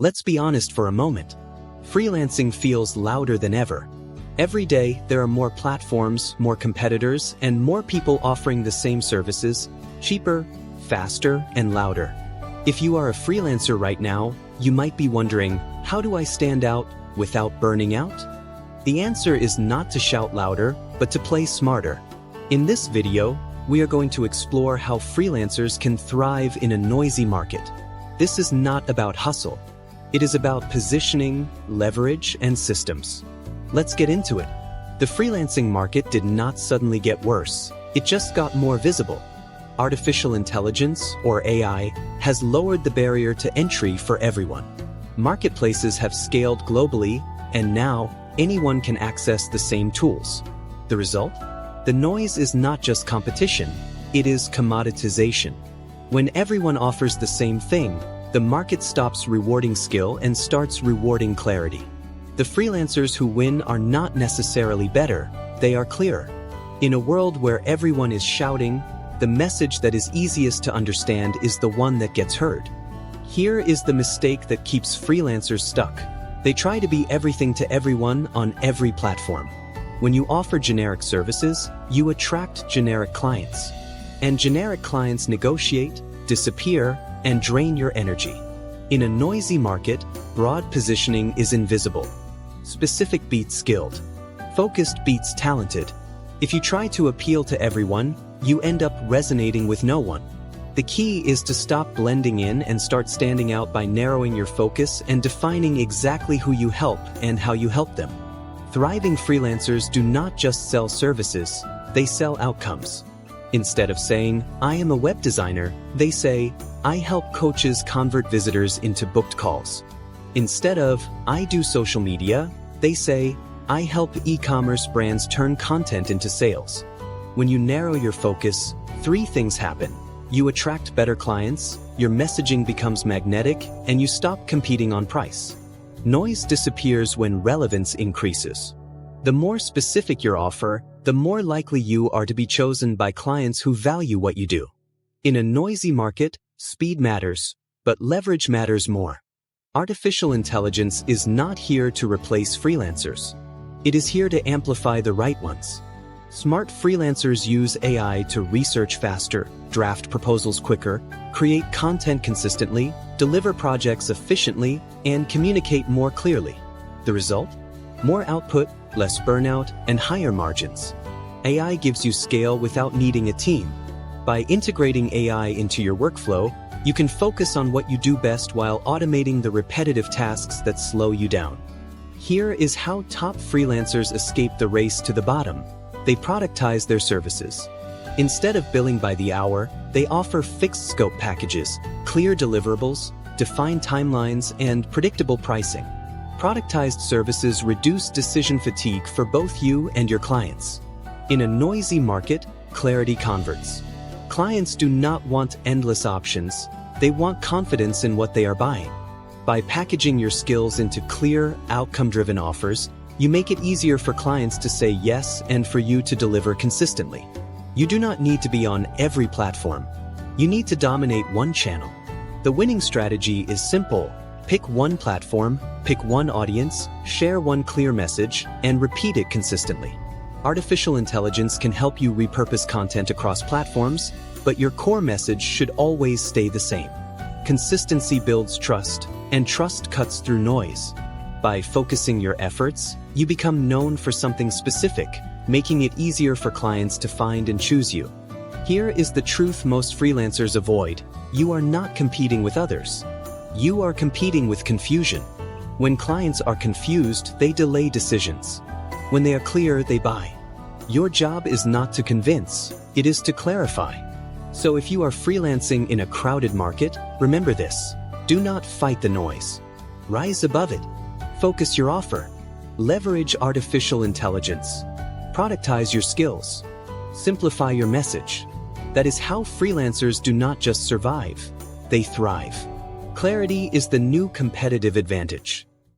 Let's be honest for a moment. Freelancing feels louder than ever. Every day, there are more platforms, more competitors, and more people offering the same services, cheaper, faster, and louder. If you are a freelancer right now, you might be wondering, how do I stand out without burning out? The answer is not to shout louder, but to play smarter. In this video, we are going to explore how freelancers can thrive in a noisy market. This is not about hustle. It is about positioning, leverage, and systems. Let's get into it. The freelancing market did not suddenly get worse. It just got more visible. Artificial intelligence, or AI, has lowered the barrier to entry for everyone. Marketplaces have scaled globally, and now anyone can access the same tools. The result? The noise is not just competition, it is commoditization. When everyone offers the same thing, the market stops rewarding skill and starts rewarding clarity. The freelancers who win are not necessarily better, they are clearer. In a world where everyone is shouting, the message that is easiest to understand is the one that gets heard. Here is the mistake that keeps freelancers stuck. They try to be everything to everyone on every platform. When you offer generic services, you attract generic clients. And generic clients negotiate, disappear, and drain your energy. In a noisy market, broad positioning is invisible. Specific beats skilled. Focused beats talented. If you try to appeal to everyone, you end up resonating with no one. The key is to stop blending in and start standing out by narrowing your focus and defining exactly who you help and how you help them. Thriving freelancers do not just sell services, they sell outcomes. Instead of saying, "I am a web designer," they say, "I help coaches convert visitors into booked calls." Instead of, "I do social media," they say, "I help e-commerce brands turn content into sales." When you narrow your focus, three things happen. You attract better clients, your messaging becomes magnetic, and you stop competing on price. Noise disappears when relevance increases. The more specific your offer, the more likely you are to be chosen by clients who value what you do. In a noisy market, speed matters, but leverage matters more. Artificial intelligence is not here to replace freelancers. It is here to amplify the right ones. Smart freelancers use AI to research faster, draft proposals quicker, create content consistently, deliver projects efficiently, and communicate more clearly. The result? More output, less burnout, and higher margins. AI gives you scale without needing a team. By integrating AI into your workflow, you can focus on what you do best while automating the repetitive tasks that slow you down. Here is how top freelancers escape the race to the bottom. They productize their services. Instead of billing by the hour, they offer fixed scope packages, clear deliverables, defined timelines, and predictable pricing. Productized services reduce decision fatigue for both you and your clients. In a noisy market, clarity converts. Clients do not want endless options, they want confidence in what they are buying. By packaging your skills into clear, outcome-driven offers, you make it easier for clients to say yes and for you to deliver consistently. You do not need to be on every platform. You need to dominate one channel. The winning strategy is simple. Pick one platform, pick one audience, share one clear message, and repeat it consistently. Artificial intelligence can help you repurpose content across platforms, but your core message should always stay the same. Consistency builds trust, and trust cuts through noise. By focusing your efforts, you become known for something specific, making it easier for clients to find and choose you. Here is the truth most freelancers avoid. You are not competing with others. You are competing with confusion. When clients are confused, they delay decisions. When they are clear, they buy. Your job is not to convince, it is to clarify. So if you are freelancing in a crowded market, remember this. Do not fight the noise. Rise above it. Focus your offer. Leverage artificial intelligence. Productize your skills. Simplify your message. That is how freelancers do not just survive, they thrive. Clarity is the new competitive advantage.